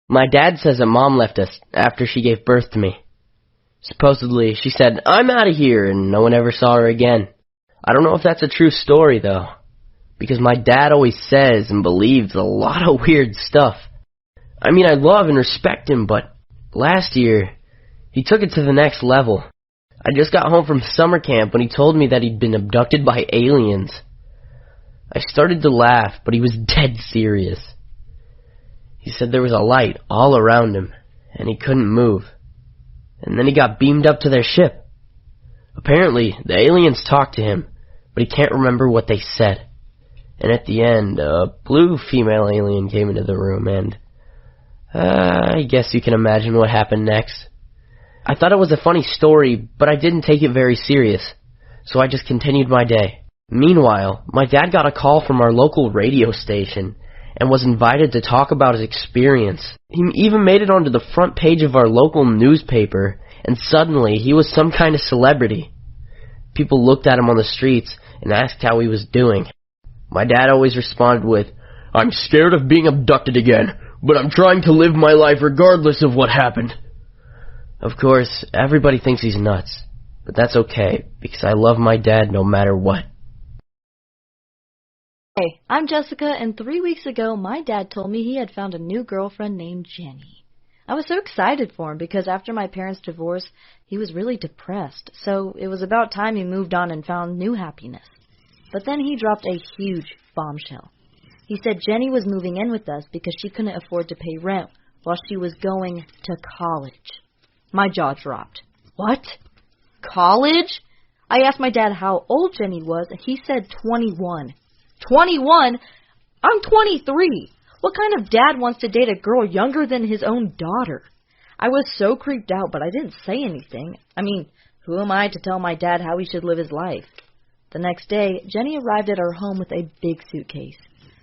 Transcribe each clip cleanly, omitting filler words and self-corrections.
My dad says that Mom left us after she gave birth to me. Supposedly, she said, "I'm out of here," and no one ever saw her again. I don't know if that's a true story, though, because my dad always says and believes a lot of weird stuff. I mean, I love and respect him, but last year, he took it to the next level. I just got home from summer camp when he told me that he'd been abducted by aliens. I started to laugh, but he was dead serious. He said there was a light all around him, and he couldn't move. And then he got beamed up to their ship. Apparently, the aliens talked to him, but he can't remember what they said. And at the end, a blue female alien came into the room, and I guess you can imagine what happened next. I thought it was a funny story, but I didn't take it very serious, so I just continued my day. Meanwhile, my dad got a call from our local radio station and was invited to talk about his experience. He even made it onto the front page of our local newspaper, and suddenly he was some kind of celebrity. People looked at him on the streets and asked how he was doing. My dad always responded with, "I'm scared of being abducted again, but I'm trying to live my life regardless of what happened." Of course, everybody thinks he's nuts, but that's okay, because I love my dad no matter what. Hey, I'm Jessica, and 3 weeks ago, my dad told me he had found a new girlfriend named Jenny. I was so excited for him because after my parents' divorce, he was really depressed, so it was about time he moved on and found new happiness. But then he dropped a huge bombshell. He said Jenny was moving in with us because she couldn't afford to pay rent while she was going to college. My jaw dropped. What? College? I asked my dad how old Jenny was, and he said 21. 21? I'm 23. What kind of dad wants to date a girl younger than his own daughter? I was so creeped out, but I didn't say anything. I mean, who am I to tell my dad how he should live his life? The next day, Jenny arrived at our home with a big suitcase.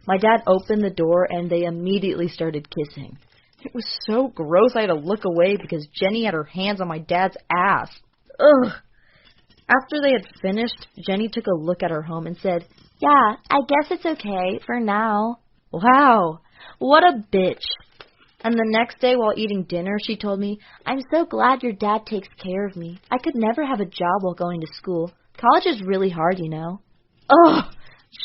My dad opened the door, and they immediately started kissing. It was so gross I had to look away because Jenny had her hands on my dad's ass. Ugh. After they had finished, Jenny took a look at her home and said, "Yeah, I guess it's okay for now." Wow, what a bitch. And the next day while eating dinner, she told me, "I'm so glad your dad takes care of me. I could never have a job while going to school. College is really hard, you know." Ugh,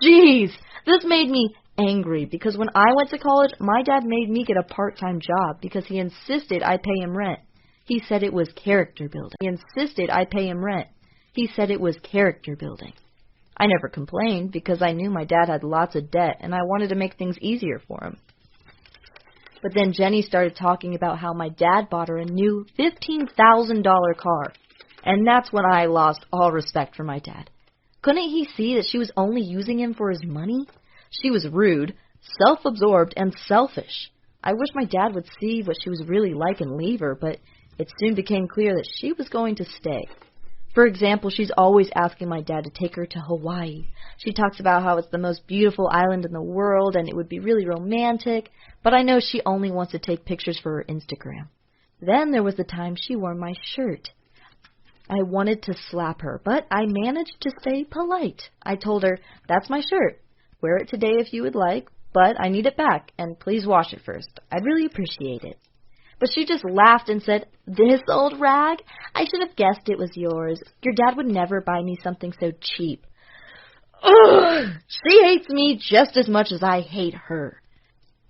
jeez. This made me angry because when I went to college, my dad made me get a part-time job because he insisted I pay him rent. He said it was character building. He said it was character building. I never complained because I knew my dad had lots of debt and I wanted to make things easier for him. But then Jenny started talking about how my dad bought her a new $15,000 car. And that's when I lost all respect for my dad. Couldn't he see that she was only using him for his money? She was rude, self-absorbed, and selfish. I wish my dad would see what she was really like and leave her, but it soon became clear that she was going to stay. For example, she's always asking my dad to take her to Hawaii. She talks about how it's the most beautiful island in the world and it would be really romantic, but I know she only wants to take pictures for her Instagram. Then there was the time she wore my shirt. I wanted to slap her, but I managed to stay polite. I told her, "That's my shirt. Wear it today if you would like, but I need it back, and please wash it first. I'd really appreciate it." But she just laughed and said, "This old rag? I should have guessed it was yours. Your dad would never buy me something so cheap." Ugh! She hates me just as much as I hate her.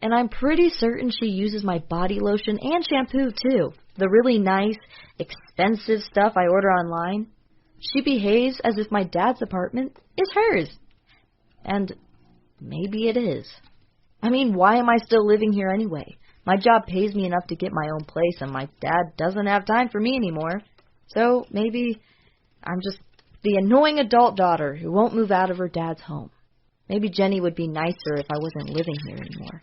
And I'm pretty certain she uses my body lotion and shampoo, too. The really nice, expensive stuff I order online. She behaves as if my dad's apartment is hers. And maybe it is. I mean, why am I still living here anyway? My job pays me enough to get my own place, and my dad doesn't have time for me anymore. So maybe I'm just the annoying adult daughter who won't move out of her dad's home. Maybe Jenny would be nicer if I wasn't living here anymore.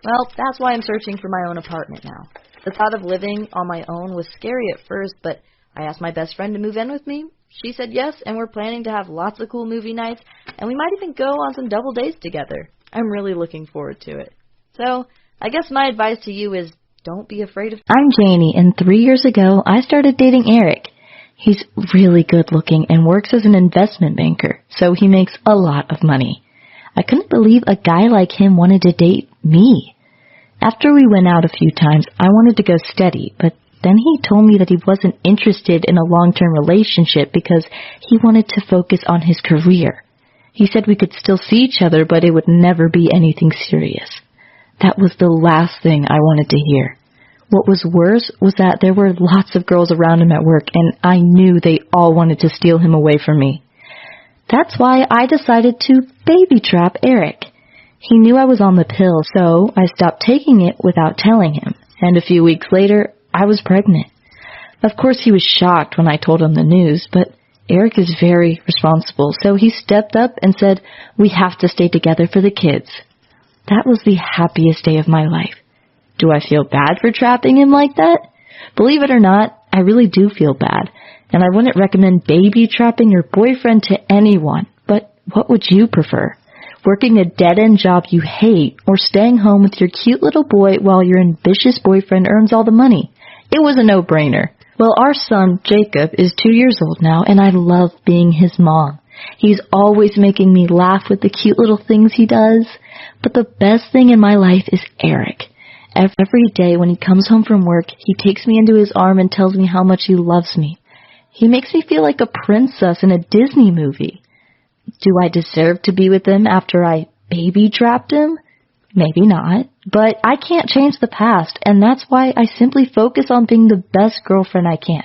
Well, that's why I'm searching for my own apartment now. The thought of living on my own was scary at first, but I asked my best friend to move in with me. She said yes, and we're planning to have lots of cool movie nights, and we might even go on some double dates together. I'm really looking forward to it. So, I guess my advice to you is don't be afraid of... I'm Janie, and 3 years ago, I started dating Eric. He's really good looking and works as an investment banker, so he makes a lot of money. I couldn't believe a guy like him wanted to date me. After we went out a few times, I wanted to go steady, but then he told me that he wasn't interested in a long-term relationship because he wanted to focus on his career. He said we could still see each other, but it would never be anything serious. That was the last thing I wanted to hear. What was worse was that there were lots of girls around him at work, and I knew they all wanted to steal him away from me. That's why I decided to baby trap Eric. He knew I was on the pill, so I stopped taking it without telling him, and a few weeks later, I was pregnant. Of course, he was shocked when I told him the news, but Eric is very responsible, so he stepped up and said, "We have to stay together for the kids." That was the happiest day of my life. Do I feel bad for trapping him like that? Believe it or not, I really do feel bad, and I wouldn't recommend baby trapping your boyfriend to anyone, but what would you prefer? Working a dead-end job you hate, or staying home with your cute little boy while your ambitious boyfriend earns all the money? It was a no-brainer. Well, our son, Jacob, is 2 years old now, and I love being his mom. He's always making me laugh with the cute little things he does. But the best thing in my life is Eric. Every day when he comes home from work, he takes me into his arm and tells me how much he loves me. He makes me feel like a princess in a Disney movie. Do I deserve to be with him after I baby trapped him? Maybe not, but I can't change the past, and that's why I simply focus on being the best girlfriend I can.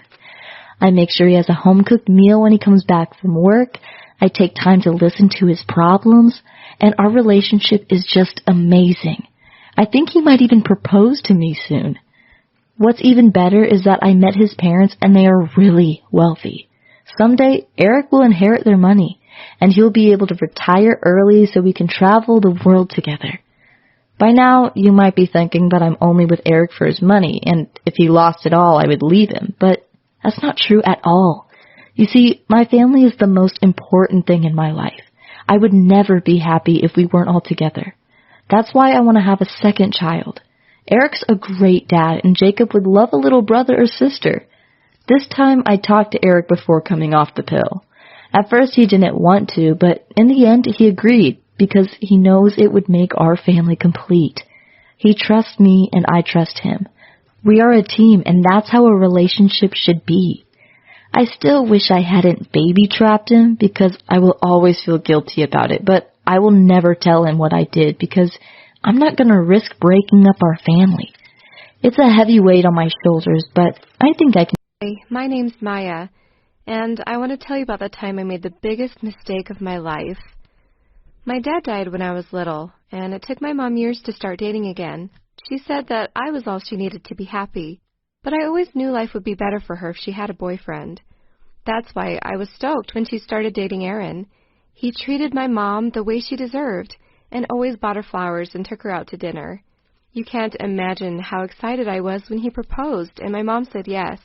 I make sure he has a home-cooked meal when he comes back from work. I take time to listen to his problems, and our relationship is just amazing. I think he might even propose to me soon. What's even better is that I met his parents, and they are really wealthy. Someday, Eric will inherit their money, and he'll be able to retire early so we can travel the world together. By now, you might be thinking that I'm only with Eric for his money, and if he lost it all, I would leave him, but that's not true at all. You see, my family is the most important thing in my life. I would never be happy if we weren't all together. That's why I want to have a second child. Eric's a great dad, and Jacob would love a little brother or sister. This time, I talked to Eric before coming off the pill. At first, he didn't want to, but in the end, he agreed because he knows it would make our family complete. He trusts me, and I trust him. We are a team, and that's how a relationship should be. I still wish I hadn't baby trapped him because I will always feel guilty about it, but I will never tell him what I did because I'm not going to risk breaking up our family. It's a heavy weight on my shoulders, but I think I can. Hi, my name's Maya, and I want to tell you about the time I made the biggest mistake of my life. My dad died when I was little, and it took my mom years to start dating again. She said that I was all she needed to be happy, but I always knew life would be better for her if she had a boyfriend. That's why I was stoked when she started dating Aaron. He treated my mom the way she deserved, and always bought her flowers and took her out to dinner. You can't imagine how excited I was when he proposed, and my mom said yes.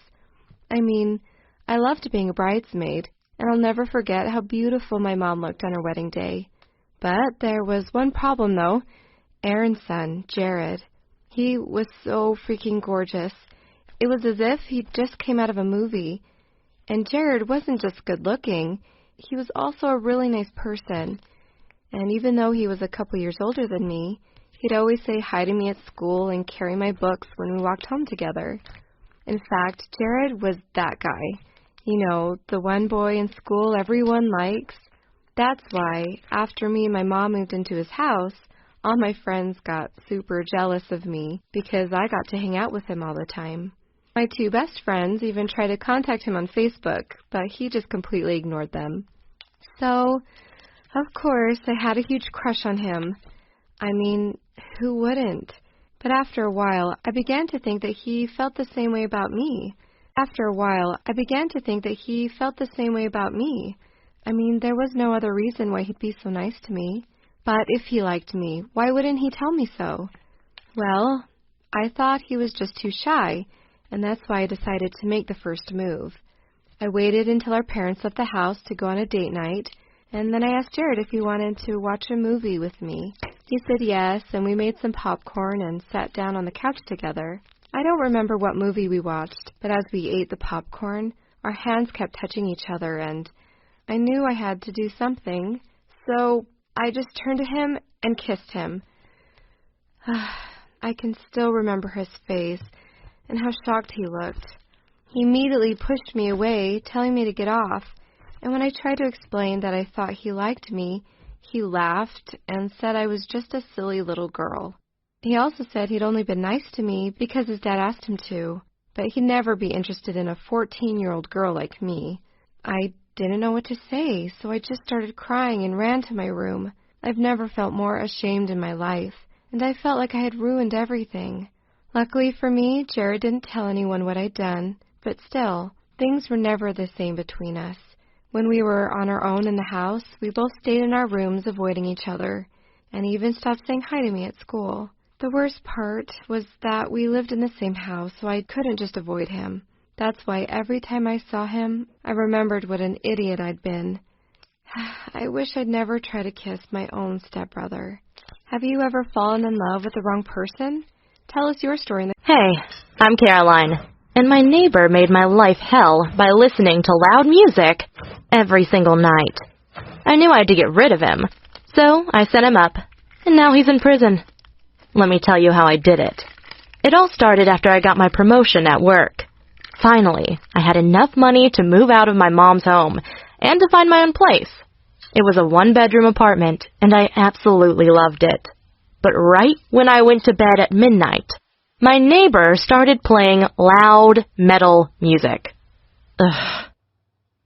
I mean, I loved being a bridesmaid, and I'll never forget how beautiful my mom looked on her wedding day. But there was one problem, though. Aaron's son, Jared. He was so freaking gorgeous. It was as if he just came out of a movie. And Jared wasn't just good-looking. He was also a really nice person. And even though he was a couple years older than me, he'd always say hi to me at school and carry my books when we walked home together. In fact, Jared was that guy. You know, the one boy in school everyone likes. That's why, after me and my mom moved into his house, all my friends got super jealous of me because I got to hang out with him all the time. My two best friends even tried to contact him on Facebook, but he just completely ignored them. So, of course, I had a huge crush on him. I mean, who wouldn't? But after a while, I began to think that he felt the same way about me. I mean, there was no other reason why he'd be so nice to me. But if he liked me, why wouldn't he tell me so? Well, I thought he was just too shy, and that's why I decided to make the first move. I waited until our parents left the house to go on a date night, and then I asked Jared if he wanted to watch a movie with me. He said yes, and we made some popcorn and sat down on the couch together. I don't remember what movie we watched, but as we ate the popcorn, our hands kept touching each other, and I knew I had to do something, so I just turned to him and kissed him. I can still remember his face and how shocked he looked. He immediately pushed me away, telling me to get off, and when I tried to explain that I thought he liked me, he laughed and said I was just a silly little girl. He also said he'd only been nice to me because his dad asked him to, but he'd never be interested in a 14-year-old girl like me. I didn't know what to say, so I just started crying and ran to my room. I've never felt more ashamed in my life, and I felt like I had ruined everything. Luckily for me, Jared didn't tell anyone what I'd done, but still, things were never the same between us. When we were on our own in the house, we both stayed in our rooms avoiding each other, and he even stopped saying hi to me at school. The worst part was that we lived in the same house, so I couldn't just avoid him. That's why every time I saw him, I remembered what an idiot I'd been. I wish I'd never tried to kiss my own stepbrother. Have you ever fallen in love with the wrong person? Tell us your story. Hey, I'm Caroline, and my neighbor made my life hell by listening to loud music every single night. I knew I had to get rid of him, so I set him up, and now he's in prison. Let me tell you how I did it. It all started after I got my promotion at work. Finally, I had enough money to move out of my mom's home and to find my own place. It was a one-bedroom apartment, and I absolutely loved it. But right when I went to bed at midnight, my neighbor started playing loud metal music. Ugh.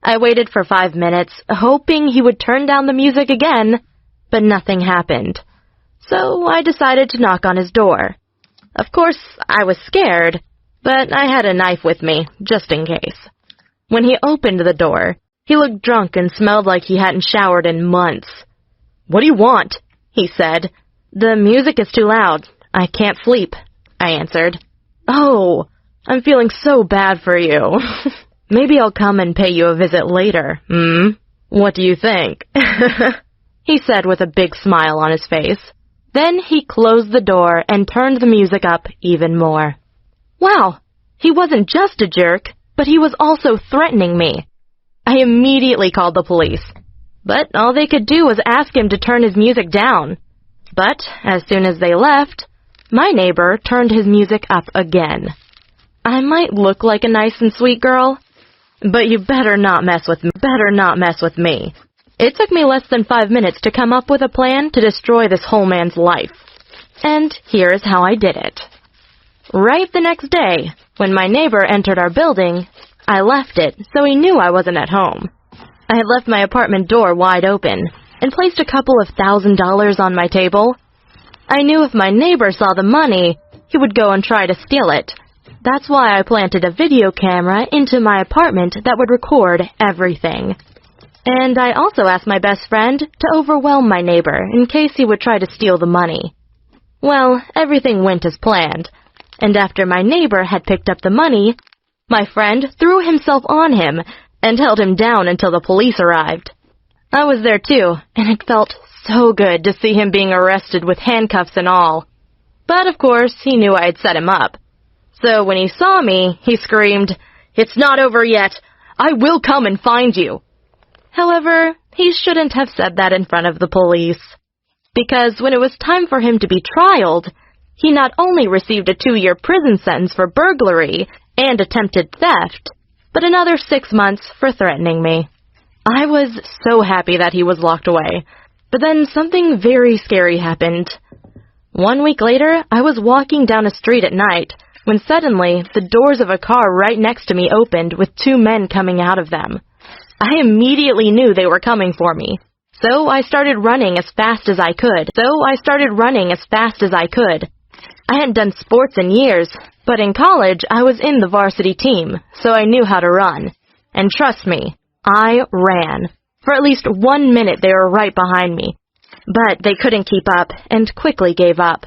I waited for 5 minutes, hoping he would turn down the music again, but nothing happened. So I decided to knock on his door. Of course, I was scared, but I had a knife with me, just in case. When he opened the door, he looked drunk and smelled like he hadn't showered in months. "What do you want?" he said. "The music is too loud. I can't sleep," I answered. "Oh, I'm feeling so bad for you. Maybe I'll come and pay you a visit later, What do you think?" he said with a big smile on his face. Then he closed the door and turned the music up even more. Wow, he wasn't just a jerk, but he was also threatening me. I immediately called the police, but all they could do was ask him to turn his music down. But as soon as they left, my neighbor turned his music up again. I might look like a nice and sweet girl, but you better not mess with me. It took me less than 5 minutes to come up with a plan to destroy this whole man's life. And here is how I did it. Right the next day, when my neighbor entered our building, I left it so he knew I wasn't at home. I had left my apartment door wide open and placed a couple of $1,000s on my table. I knew if my neighbor saw the money, he would go and try to steal it. That's why I planted a video camera into my apartment that would record everything. And I also asked my best friend to overwhelm my neighbor in case he would try to steal the money. Well, everything went as planned, and after my neighbor had picked up the money, my friend threw himself on him and held him down until the police arrived. I was there too, and it felt so good to see him being arrested with handcuffs and all. But of course, he knew I had set him up. So when he saw me, he screamed, "It's not over yet! I will come and find you!" However, he shouldn't have said that in front of the police, because when it was time for him to be trialed, he not only received a 2-year prison sentence for burglary and attempted theft, but another 6 months for threatening me. I was so happy that he was locked away, but then something very scary happened. 1 week later, I was walking down a street at night, when suddenly the doors of a car right next to me opened with 2 men coming out of them. I immediately knew they were coming for me, so I started running as fast as I could. I hadn't done sports in years, but in college I was in the varsity team, so I knew how to run. And trust me, I ran. For at least 1 minute they were right behind me, but they couldn't keep up and quickly gave up.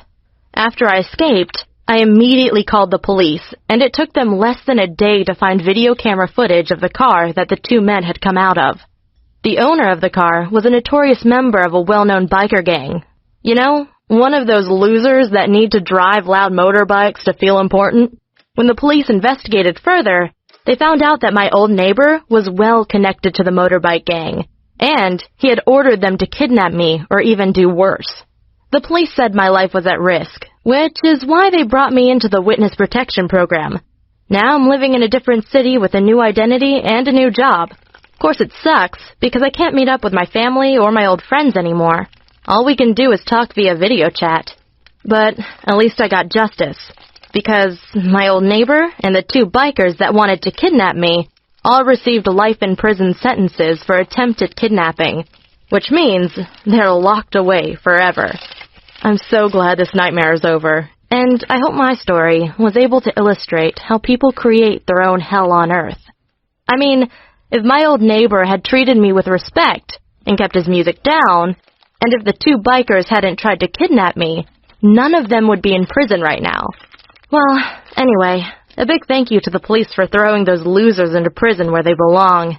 After I escaped, I immediately called the police, and it took them less than a day to find video camera footage of the car that the 2 men had come out of. The owner of the car was a notorious member of a well-known biker gang. You know, one of those losers that need to drive loud motorbikes to feel important. When the police investigated further, they found out that my old neighbor was well connected to the motorbike gang, and he had ordered them to kidnap me or even do worse. The police said my life was at risk, which is why they brought me into the witness protection program. Now I'm living in a different city with a new identity and a new job. Of course it sucks, because I can't meet up with my family or my old friends anymore. All we can do is talk via video chat. But at least I got justice, because my old neighbor and the 2 bikers that wanted to kidnap me all received life in prison sentences for attempted kidnapping, which means they're locked away forever. I'm so glad this nightmare is over, and I hope my story was able to illustrate how people create their own hell on earth. I mean, if my old neighbor had treated me with respect and kept his music down, and if the 2 bikers hadn't tried to kidnap me, none of them would be in prison right now. Well, anyway, a big thank you to the police for throwing those losers into prison where they belong.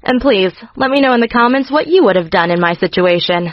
And please, let me know in the comments what you would have done in my situation.